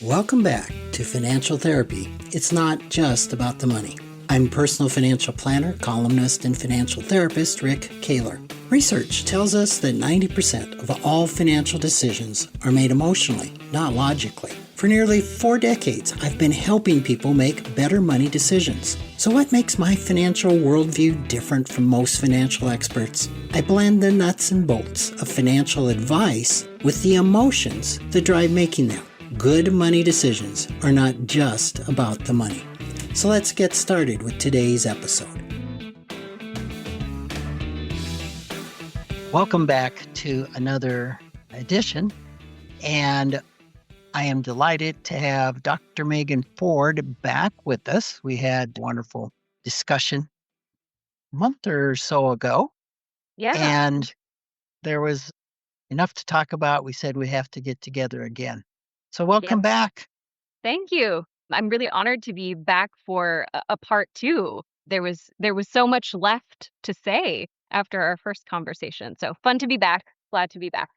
Welcome back to Financial Therapy. It's not just about the money. I'm personal financial planner, columnist, and financial therapist Rick Kaler. Research tells us that 90% of all financial decisions are made emotionally, not logically. For nearly 4 decades, I've been helping people make better money decisions. So what makes my financial worldview different from most financial experts? I blend the nuts and bolts of financial advice with the emotions that drive making them. Good money decisions are not just about the money. So let's get started with today's episode. Welcome back to another edition, and I am delighted to have Dr. Megan Ford back with us. We had a wonderful discussion a month or so ago, Yeah. and there was enough to talk about. We said we have to get together again. So welcome back. Thank you. I'm really honored to be back for a part two. There was so much left to say after our first conversation. So fun to be back. Glad to be back.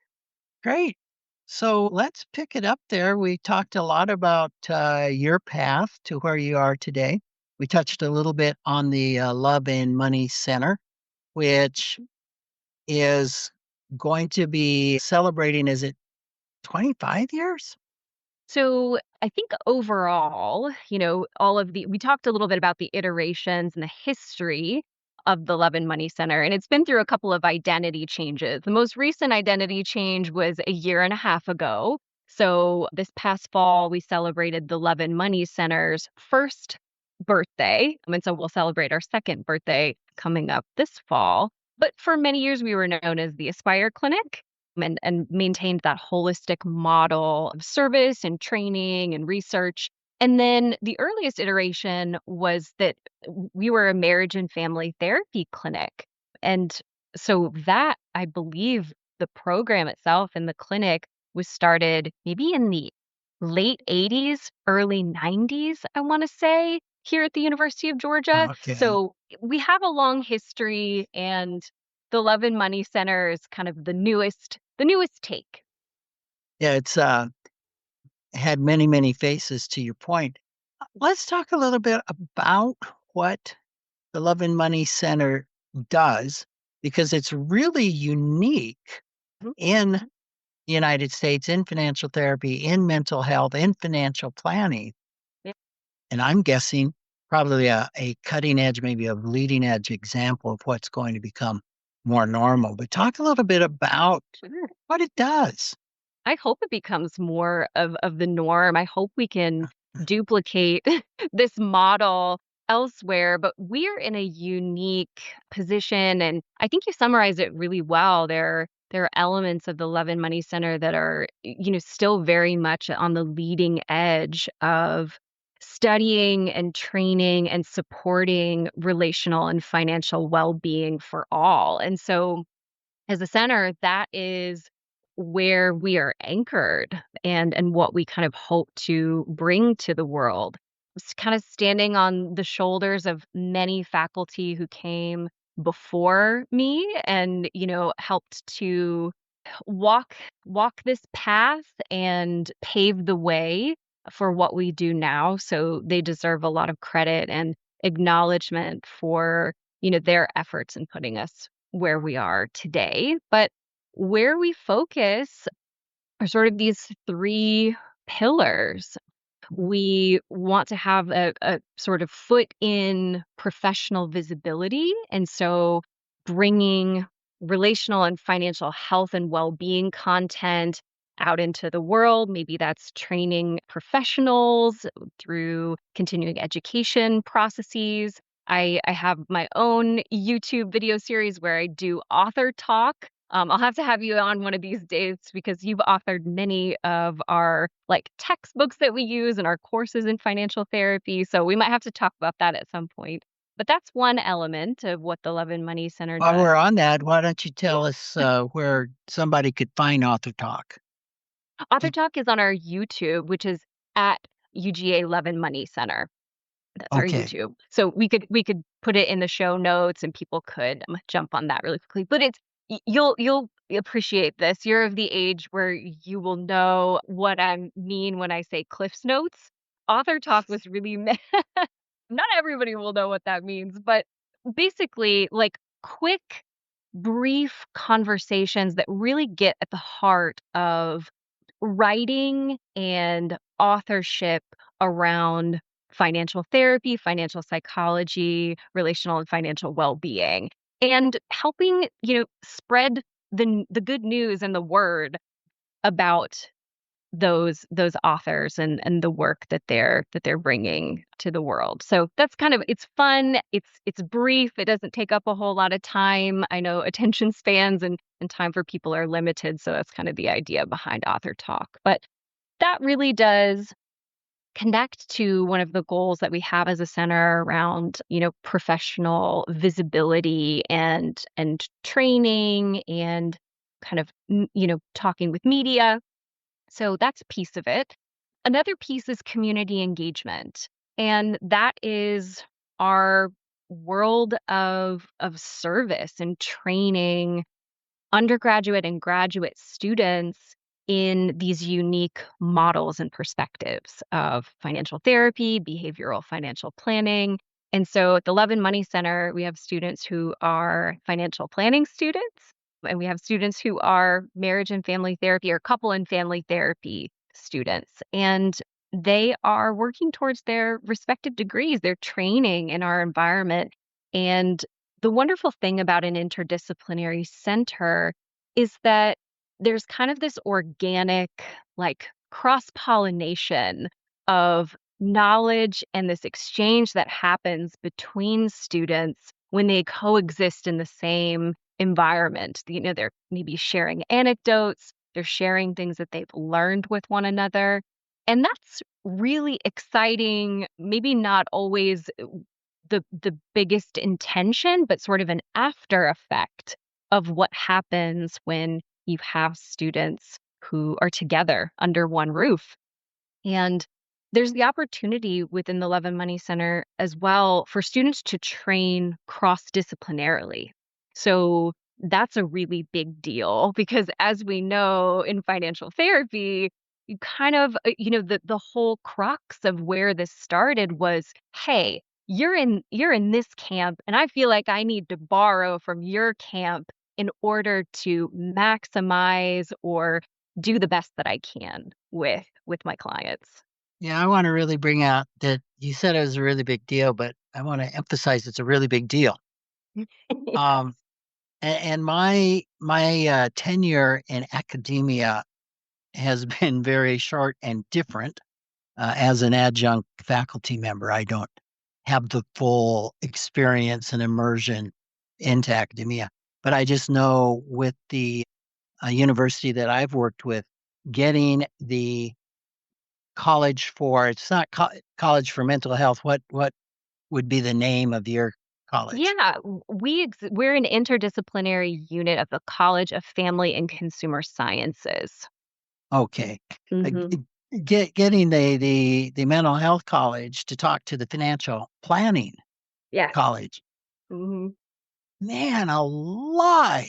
Great. So let's pick it up there. We talked a lot about your path to where you are today. We touched a little bit on the Love and Money Center, which is going to be celebrating, is it 25 years? So I think overall, we talked a little bit about the iterations and the history of the Love and Money Center, and it's been through a couple of identity changes. The most recent identity change was a year and a half ago. So this past fall, we celebrated the Love and Money Center's first birthday. And so we'll celebrate our second birthday coming up this fall. But for many years, we were known as the Aspire Clinic and maintained that holistic model of service and training and research. And then the earliest iteration was that we were a marriage and family therapy clinic. And so that, I believe, the program itself in the clinic was started maybe in the late 80s, early 90s, I want to say, here at the University of Georgia. Okay. So we have a long history, and the Love and Money Center is kind of the newest take. Yeah, it's had many, many faces to your point. Let's talk a little bit about what the Love and Money Center does, because it's really unique in the United States, in financial therapy, in mental health, in financial planning. Yeah. And I'm guessing probably a cutting edge, maybe a leading edge example of what's going to become more normal. But talk a little bit about what it does. I hope it becomes more of the norm. I hope we can duplicate this model elsewhere, but we're in a unique position, and I think you summarized it really well. There are elements of the Love and Money Center that are, still very much on the leading edge of studying and training and supporting relational and financial well-being for all. And so as a center, that is where we are anchored and what we kind of hope to bring to the world. It's kind of standing on the shoulders of many faculty who came before me and, helped to walk this path and pave the way for what we do now. So they deserve a lot of credit and acknowledgement for, their efforts in putting us where we are today. But where we focus are sort of these 3 pillars. We want to have a sort of foot in professional visibility. And so bringing relational and financial health and well-being content out into the world. Maybe that's training professionals through continuing education processes. I have my own YouTube video series where I do author talk. I'll have to have you on one of these days because you've authored many of our textbooks that we use and our courses in financial therapy. So we might have to talk about that at some point. But that's one element of what the Love and Money Center While does. we're on that, why don't you tell us where somebody could find Author Talk? Author Talk is on our YouTube, which is at UGA Love and Money Center. That's our Okay. YouTube. So we could put it in the show notes and people could jump on that really quickly. But it's you'll appreciate this. You're of the age where you will know what I mean when I say Cliff's Notes. Author talk was really not everybody will know what that means, but basically, like, quick, brief conversations that really get at the heart of writing and authorship around financial therapy, financial psychology, relational and financial well-being, and helping, spread the good news and the word about those authors and the work that they're bringing to the world. So that's kind of, it's fun, it's brief, it doesn't take up a whole lot of time. I know attention spans and time for people are limited, so that's kind of the idea behind Author Talk. But that really does connect to one of the goals that we have as a center around, professional visibility and training and kind of, talking with media. So that's a piece of it. Another piece is community engagement. And that is our world of service and training undergraduate and graduate students in these unique models and perspectives of financial therapy, behavioral financial planning. And so at the Love and Money Center, we have students who are financial planning students, and we have students who are marriage and family therapy or couple and family therapy students. And they are working towards their respective degrees. They're training in our environment. And the wonderful thing about an interdisciplinary center is that there's kind of this organic, like, cross-pollination of knowledge and this exchange that happens between students when they coexist in the same environment. They're maybe sharing anecdotes, they're sharing things that they've learned with one another. And that's really exciting, maybe not always the biggest intention, but sort of an after effect of what happens when you have students who are together under one roof. And there's the opportunity within the Love and Money Center as well for students to train cross-disciplinarily. So that's a really big deal because, as we know in financial therapy, you kind of, the whole crux of where this started was, hey, you're in this camp and I feel like I need to borrow from your camp in order to maximize or do the best that I can with my clients. Yeah, I want to really bring out that you said it was a really big deal, but I want to emphasize it's a really big deal. Um, and my tenure in academia has been very short and different. As an adjunct faculty member, I don't have the full experience and immersion into academia, but I just know with the university that I've worked with, getting the college for it's not college for mental health. What would be the name of your college? Yeah, we're an interdisciplinary unit of the College of Family and Consumer Sciences. Okay. Uh, Hmm. getting the mental health college to talk to the financial planning Yes. college. Hmm. Man alive.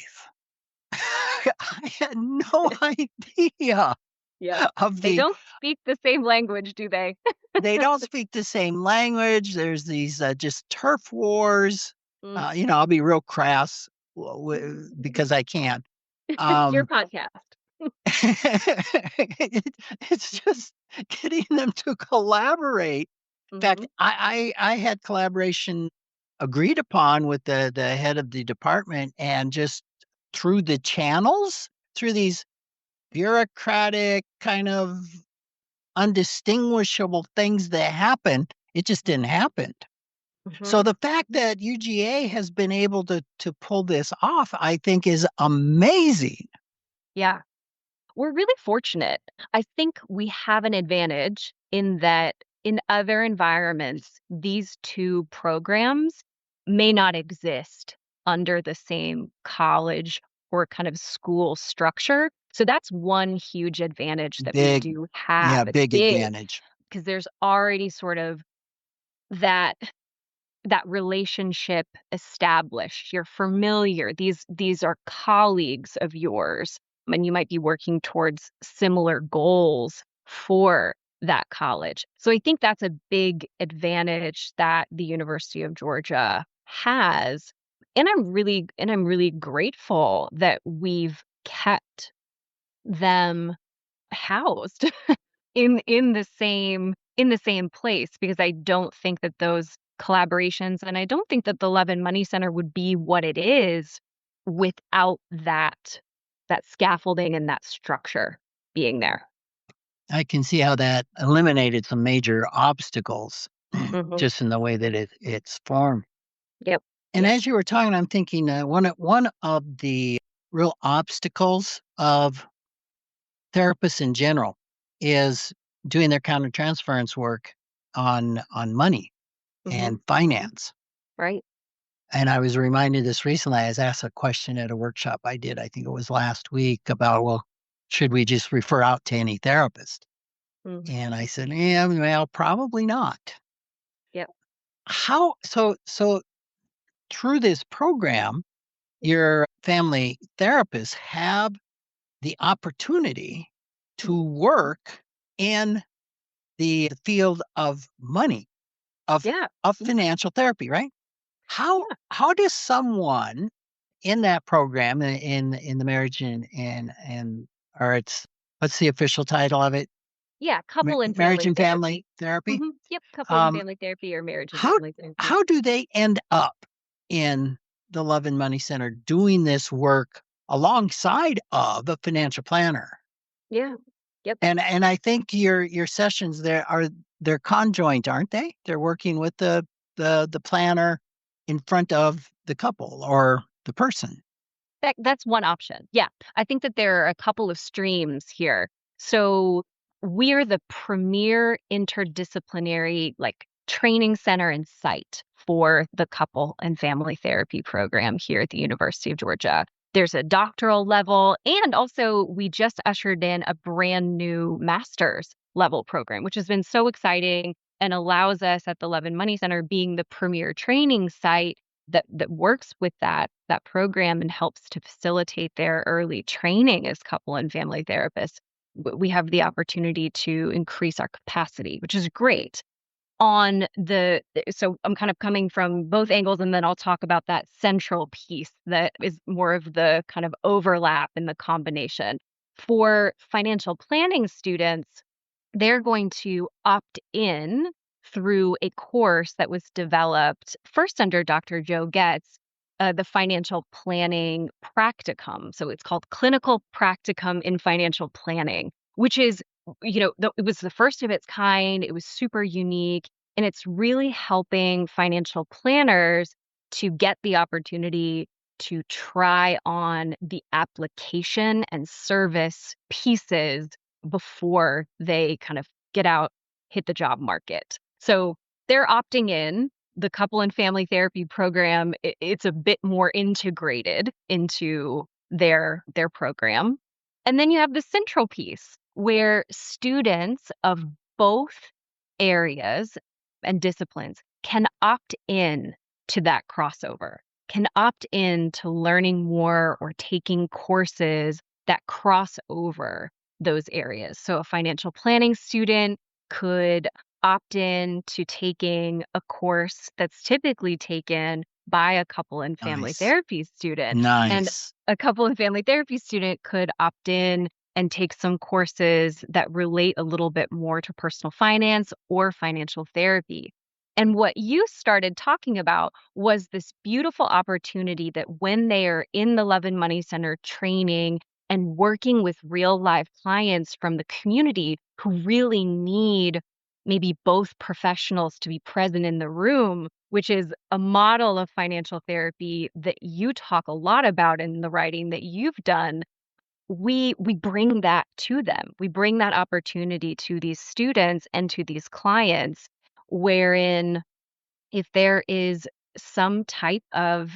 I had no idea Yep. of They the don't speak the same language, do they? they don't speak the same language. There's these just turf wars. Mm. I'll be real crass because I can. It's your Um, podcast. it's just getting them to collaborate. In fact, Hmm. I had collaboration agreed upon with the head of the department, and just through the channels, through these bureaucratic kind of undistinguishable things that happen, it just didn't happen. So Hmm. the fact that UGA has been able to pull this off, I think, is amazing. Yeah. We're really fortunate. I think we have an advantage in that in other environments, these two programs may not exist under the same college or kind of school structure. So that's one huge advantage that we Big, do yeah, have. It's big big advantage. because there's already sort of that that relationship established. You're familiar. These are colleagues of yours, and you might be working towards similar goals for that college. So I think that's a big advantage that the University of Georgia has. And I'm really grateful that we've kept them housed in the same place, because I don't think that those collaborations, and I don't think that the Levin Money Center would be what it is without that scaffolding and that structure being there. I can see how that eliminated some major obstacles Hmm. just in the way that it's formed. Yep. And Yep. as you were talking, I'm thinking one of the real obstacles of therapists in general is doing their countertransference work on money Hmm. and finance. Right. And I was reminded this recently. I was asked a question at a workshop I did, I think it was last week, about, well, should we just refer out to any therapist? Hmm. And I said, yeah, well, probably not. Yep. So through this program, your family therapists have the opportunity to work in the field of money, of Yeah. of Yeah. financial therapy, right? How Yeah. how does someone in that program, in the marriage and or it's, what's the official title of it? Yeah. Couple and Marriage family and family therapy. therapy. Yep. Couple and Um, family therapy, or marriage and how family therapy. how do they end up in the Love and Money Center doing this work alongside of a financial planner? Yeah. Yep. And I think your sessions there they're conjoint, aren't they? They're working with the planner in front of the couple or the person. That's one option. Yeah. I think that there are a couple of streams here. So we're the premier interdisciplinary, like, training center and site for the couple and family therapy program here at the University of Georgia. There's a doctoral level, and also we just ushered in a brand new master's level program, which has been so exciting and allows us at the Levin Money Center, being the premier training site that works with that program and helps to facilitate their early training as couple and family therapists. We have the opportunity to increase our capacity, which is great. So I'm kind of coming from both angles, and then I'll talk about that central piece that is more of the kind of overlap in the combination. For financial planning students, they're going to opt in through a course that was developed first under Dr. Joe Getz, the financial planning practicum. So it's called Clinical Practicum in Financial Planning, which is, it was the first of its kind. It was super unique, and it's really helping financial planners to get the opportunity to try on the application and service pieces before they kind of get out, hit the job market. So they're opting in. The couple and family therapy program, it's a bit more integrated into their program. And then you have the central piece where students of both areas and disciplines can opt in to that crossover, can opt in to learning more or taking courses that cross over those areas. So a financial planning student could opt in to taking a course that's typically taken by a couple and family Nice. therapy student. And Nice. a couple and family therapy student could opt in and take some courses that relate a little bit more to personal finance or financial therapy. And what you started talking about was this beautiful opportunity that when they are in the Love and Money Center training and working with real life clients from the community who really need maybe both professionals to be present in the room, which is a model of financial therapy that you talk a lot about in the writing that you've done. We bring that to them. We bring that opportunity to these students and to these clients, wherein if there is some type of,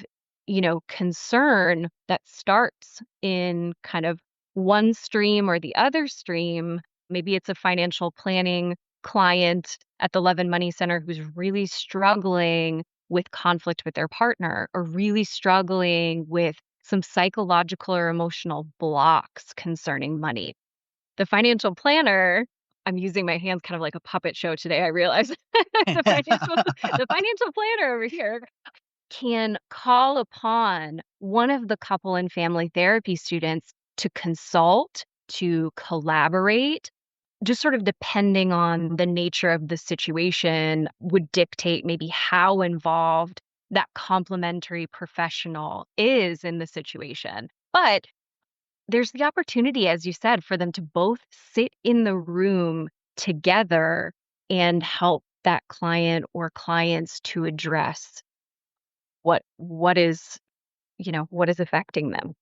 concern that starts in kind of one stream or the other stream, maybe it's a financial planning client at the Levin Money Center who's really struggling with conflict with their partner or really struggling with some psychological or emotional blocks concerning money. The financial planner, I'm using my hands kind of like a puppet show today, I realize. The financial the financial planner over here can call upon one of the couple and family therapy students to consult, to collaborate, just sort of depending on the nature of the situation would dictate maybe how involved that complementary professional is in the situation. But there's the opportunity, as you said, for them to both sit in the room together and help that client or clients to address what is, what is affecting them.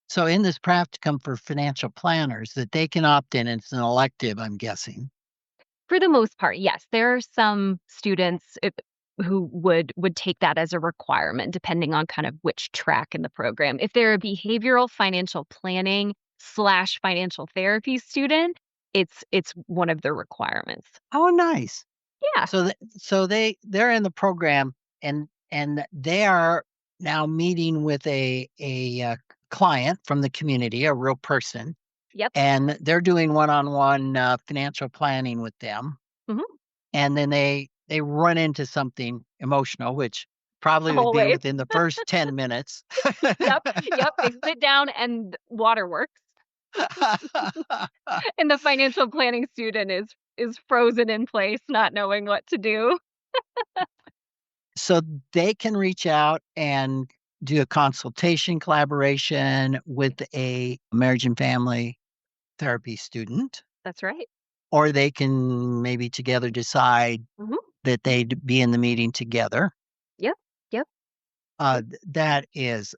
So in this practicum for financial planners that they can opt in, it's an elective, I'm guessing. For the most part, yes. There are some students who would take that as a requirement, depending on kind of which track in the program. If they're a behavioral financial planning slash financial therapy student, it's one of the requirements. Oh, nice. Yeah. They're in the program and they are now meeting with a client from the community, a real person, Yep. and they're doing one-on-one financial planning with them. Mhm. And then they run into something emotional, which probably would be Always. within the first 10 minutes. Yep. Yep. They sit down and water works, and the financial planning student is frozen in place, not knowing what to do. So they can reach out and do a consultation collaboration with a marriage and family therapy student, That's right. or they can maybe together decide Mhm. that they'd be in the meeting together. Yep. Yep. That is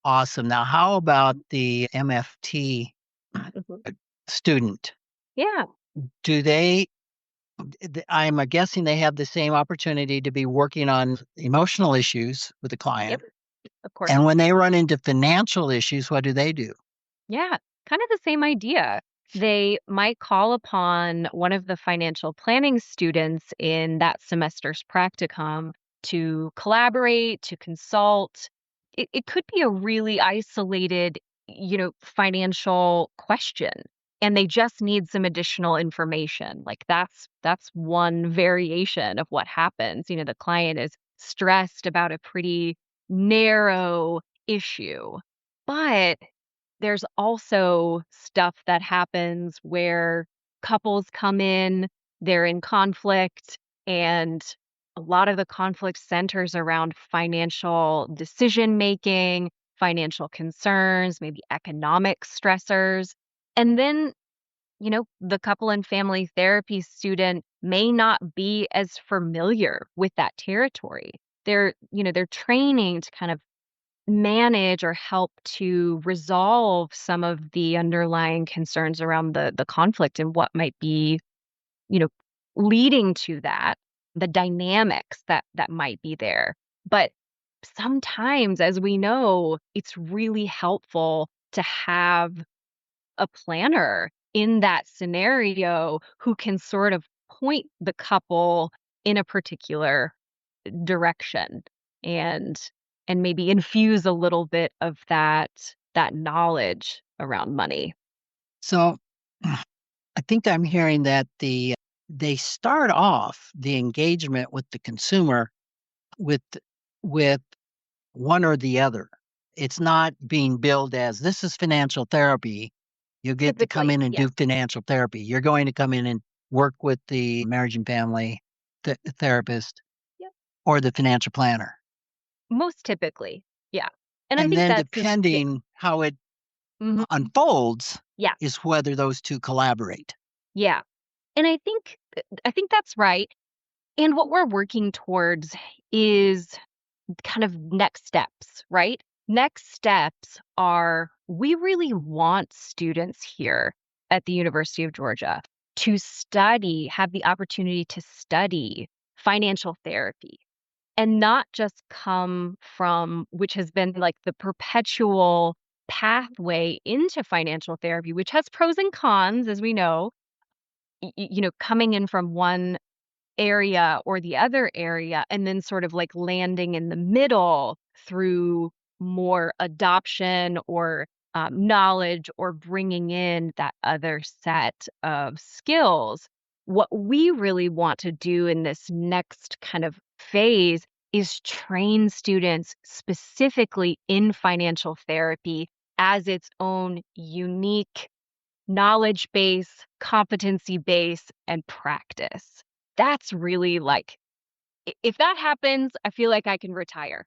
awesome. Now, how about the MFT Mhm. student? Yeah. Do I'm guessing they have the same opportunity to be working on emotional issues with the Yep. client. Of course. And when they run into financial issues, what do? Yeah, kind of the same idea. They might call upon one of the financial planning students in that semester's practicum to collaborate, to consult. It could be a really isolated, financial question, and they just need some additional information. Like that's one variation of what happens. The client is stressed about a pretty narrow issue, but there's also stuff that happens where couples come in, they're in conflict, and a lot of the conflict centers around financial decision making, financial concerns, maybe economic stressors. And then, the couple and family therapy student may not be as familiar with that territory. They're training to kind of manage or help to resolve some of the underlying concerns around the conflict and what might be, you know, leading to that, the dynamics that might be there. But sometimes, as we know, it's really helpful to have a planner in that scenario who can sort of point the couple in a particular direction and maybe infuse a little bit of that knowledge around money. So I think I'm hearing that they start off the engagement with the consumer with with one or the other. It's not being billed as this is financial therapy. You get to come Typically, in and yes. do financial therapy. You're going to come in and work with the marriage and family therapist Yep. or the financial planner. Most typically. Yeah. And I And think then that's yeah. depending how it Mhm. unfolds Yeah. is whether those two collaborate. Yeah. And I think that's right. And what we're working towards is kind of next steps, right? Next steps are we really want students here at the University of Georgia to study, have the opportunity to study financial therapy and not just come from, which has been like the perpetual pathway into financial therapy, which has pros and cons, as we know, coming in from one area or the other area, and then sort of like landing in the middle through more adoption or knowledge or bringing in that other set of skills. What we really want to do in this next kind of phase is train students specifically in financial therapy as its own unique knowledge base, competency base, and practice. That's really like, if that happens, I feel like I can retire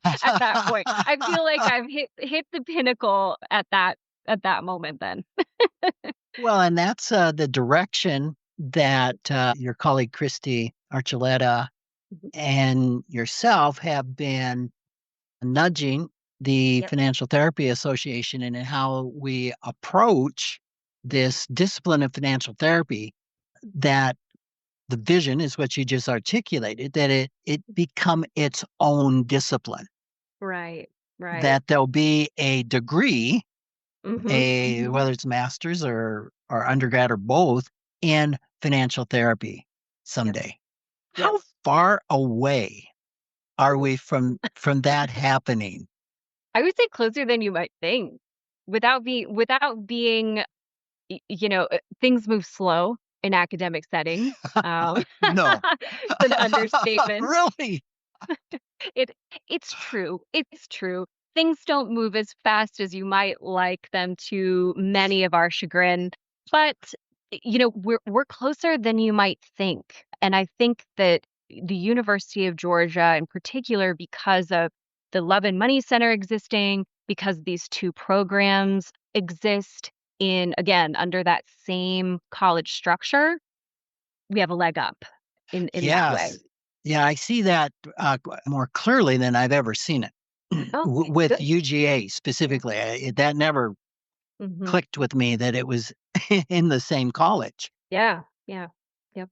at that point. I feel like I've hit the pinnacle at that moment then. Well, and that's the direction that your colleague Christy Archuleta Mhm. and yourself have been nudging the Yep. Financial Therapy Association in how we approach this discipline of financial therapy, that the vision is what you just articulated, that it become its own discipline, Right. Right. that there'll be a degree, a Hmm. whether it's master's or undergrad or both, in financial therapy Yep. someday. Yep. How far away are Ooh. we from that happening? I would say closer than you might think. Without being, things move slow in academic settings. No. It's an understatement. Really? It it's true. It's true. Things don't move as fast as you might like them to, many of our chagrin, but we're closer than you might think. And I think that the University of Georgia in particular, because of the Love and Money Center existing, because these two programs exist in, again, under that same college structure, we have a leg up in that way. Yes. Yeah, I see that, more clearly than I've ever seen it, Okay, with good. UGA specifically. That never Hmm. clicked with me that it was in the same college. Yeah, yeah. Yep.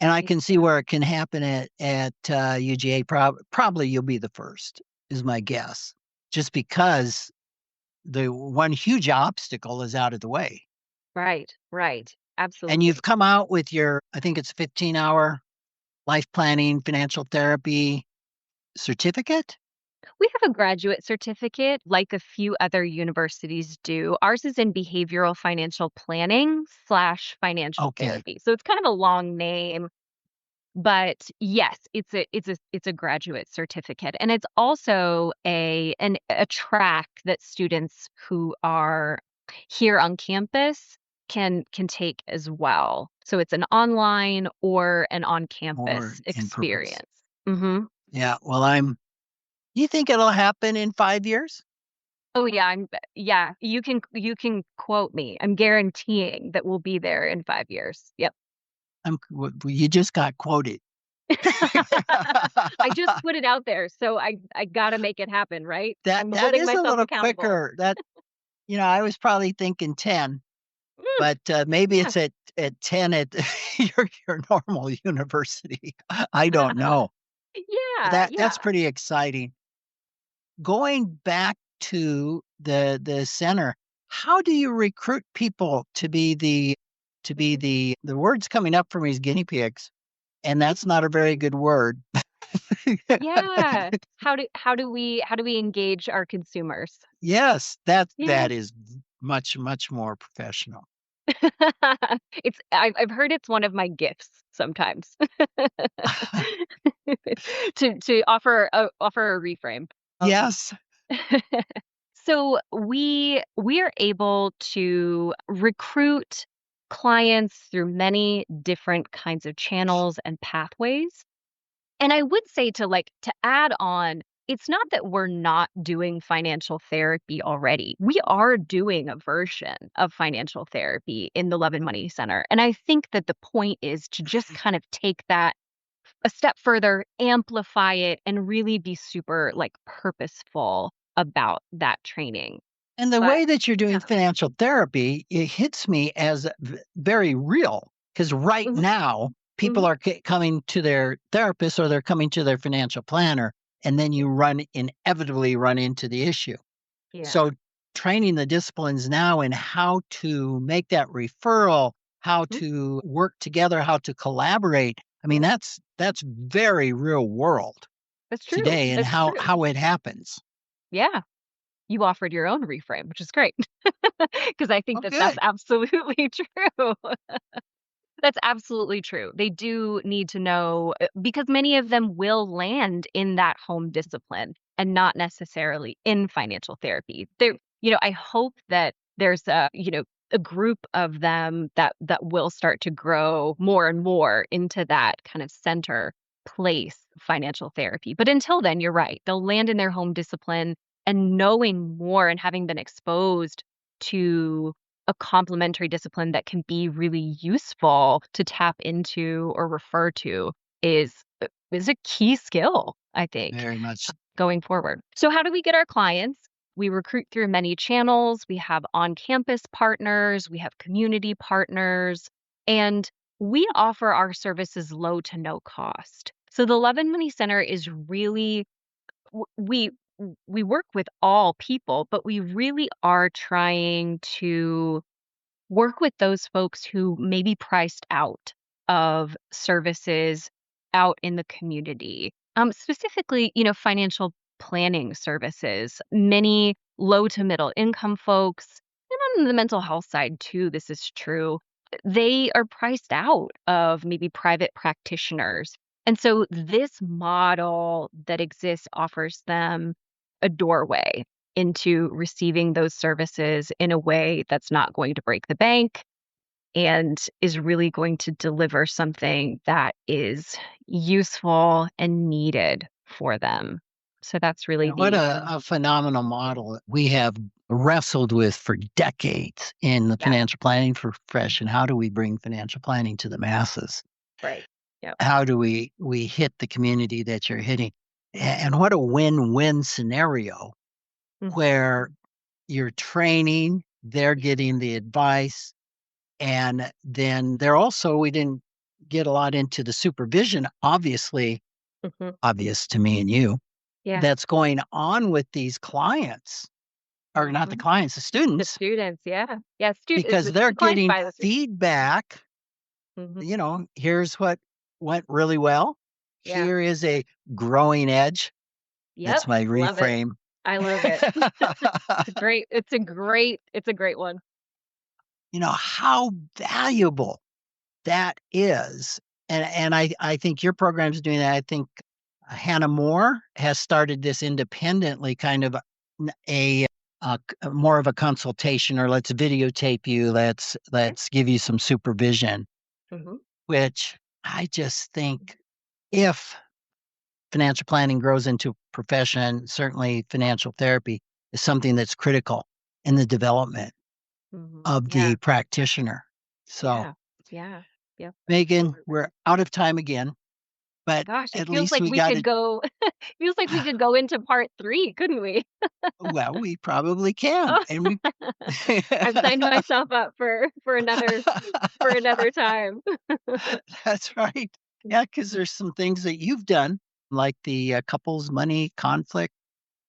And I Makes can see where it can happen at UGA. Probably you'll be the first, is my guess, just because the one huge obstacle is out of the way. right, right. And you've Absolutely. come out with your, I think it's 15-hour life planning, financial therapy certificate? We have a graduate certificate like a few other universities do. Ours is in behavioral financial planning slash financial Okay. therapy. So it's kind of a long name, but yes, it's a graduate certificate. And it's also a track that students who are here on campus can take as well. So it's an online or an More on-campus in purpose. experience. Hmm. Yeah. Well, you think it'll happen in 5 years? Oh yeah, yeah, you can quote me. I'm guaranteeing that we'll be there in 5 years. Yep. You just got quoted. I just put it out there, so I gotta make it happen, right? That I'm that holding is a myself little accountable. quicker. I was probably thinking 10, Mm, but maybe yeah. it's at 10 at your normal university. I don't know. But Yeah, that's yeah. pretty exciting. Going back to the center, how do you recruit people to be Mhm. the words coming up for me is guinea pigs, and that's not a very good word. Yeah. How do we engage our consumers? Yes, that Yeah. is much, much more professional. I've heard it's one of my gifts sometimes. To offer a reframe. Um, Yes. so we are able to recruit clients through many different kinds of channels and pathways. And I would say to add on, it's not that we're not doing financial therapy already. We are doing a version of financial therapy in the Love and Money Center. And I think that the point is to just kind of take that a step further, amplify it, and really be super like purposeful about that training. And the But way that you're doing yeah. financial therapy, it hits me as very real, because right Mhm. now people Mhm. are coming to their therapist or they're coming to their financial planner, and then you inevitably run into the issue. Yeah. So training the disciplines now in how to make that referral, how Mhm. to work together, how to collaborate. I mean, that's very real world That's true. today and That's how true. how it happens. Yeah. You offered your own reframe, which is great because I think Oh, that that's good. absolutely true. That's absolutely true. They do need to know because many of them will land in that home discipline and not necessarily in financial therapy. I hope that there's a group of them that will start to grow more and more into that kind of center place, financial therapy. But until then, you're right. They'll land in their home discipline and knowing more and having been exposed to a complementary discipline that can be really useful to tap into or refer to is a key skill, I think, Very much. going forward. So how do we get our clients? We recruit through many channels. We have on-campus partners, we have community partners, and we offer our services low to no cost. So the Love and Money Center is really we we work with all people, but we really are trying to work with those folks who may be priced out of services out in the community. Specifically, financial planning services. Many low to middle income folks, and on the mental health side too, this is true. They are priced out of maybe private practitioners. And so this model that exists offers them a doorway into receiving those services in a way that's not going to break the bank and is really going to deliver something that is useful and needed for them. So that's really What the a phenomenal model we have wrestled with for decades in the yeah, financial planning profession. How do we bring financial planning to the masses? right. Yep. How do we hit the community that you're hitting? And what a win-win scenario Mhm. where you're training, they're getting the advice, and then we didn't get a lot into the supervision, obviously, Mhm. obvious to me and you, Yeah. that's going on with these clients, or not the Mhm. clients, the The students, students, yeah. Yeah, because they're the clients getting by the students. feedback. Mhm. Here's what went really well. Yeah. Here is a growing edge. That's Yep. my Love it. reframe. I love it. It's a great one. How valuable that is. And I think your program's doing that. I think Hannah Moore has started this independently, kind of more of a consultation, or let's videotape you, let's give you some supervision, Mhm. which I just think, if financial planning grows into a profession, certainly financial therapy is something that's critical in the development Mhm. of Yeah. the practitioner. So, Yeah. Yeah. Yep. Megan, Absolutely. we're out of time again, but Gosh, it at feels least like we we got could it. go feels like we could go into part 3, couldn't we? Well, we probably can. Oh, And we, I've signed myself up for another time. that's right. Yeah, because there's some things that you've done, like the couples money conflict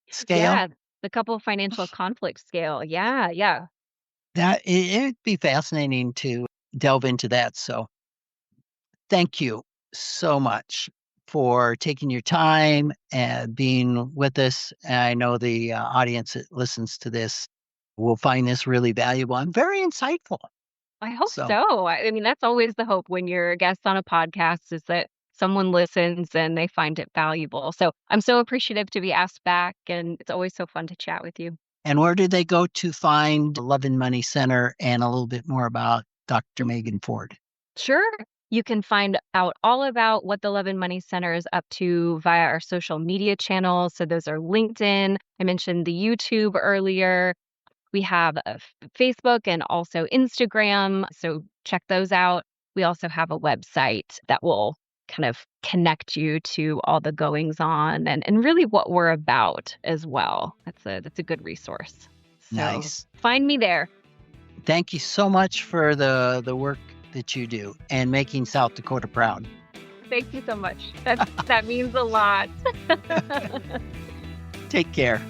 scale. Yeah, the couple financial conflict scale. Yeah, yeah. It'd be fascinating to delve into that. So, thank you so much for taking your time and being with us. I know the audience that listens to this will find this really valuable and very insightful. I hope So, so. I mean, that's always the hope when you're a guest on a podcast is that someone listens and they find it valuable. So I'm so appreciative to be asked back, and it's always so fun to chat with you. and where do they go to find the Love and Money Center and a little bit more about Dr. Megan Ford? Sure. You can find out all about what the Love and Money Center is up to via our social media channels. So those are LinkedIn. I mentioned the YouTube earlier. We have a Facebook and also Instagram. So check those out. We also have a website that will kind of connect you to all the goings on and really what we're about as well. That's a good resource. So Nice. find me there. Thank you so much for the work that you do and making South Dakota proud. Thank you so much. That means a lot. Take care.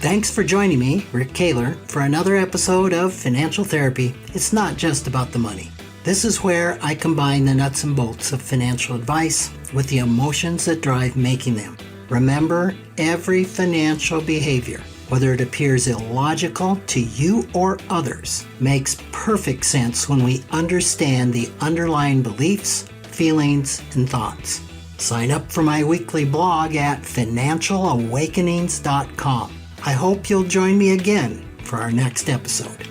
Thanks for joining me, Rick Kaler, for another episode of Financial Therapy. It's not just about the money. This is where I combine the nuts and bolts of financial advice with the emotions that drive making them. Remember, every financial behavior, whether it appears illogical to you or others, makes perfect sense when we understand the underlying beliefs, feelings, and thoughts. Sign up for my weekly blog at financialawakenings.com. I hope you'll join me again for our next episode.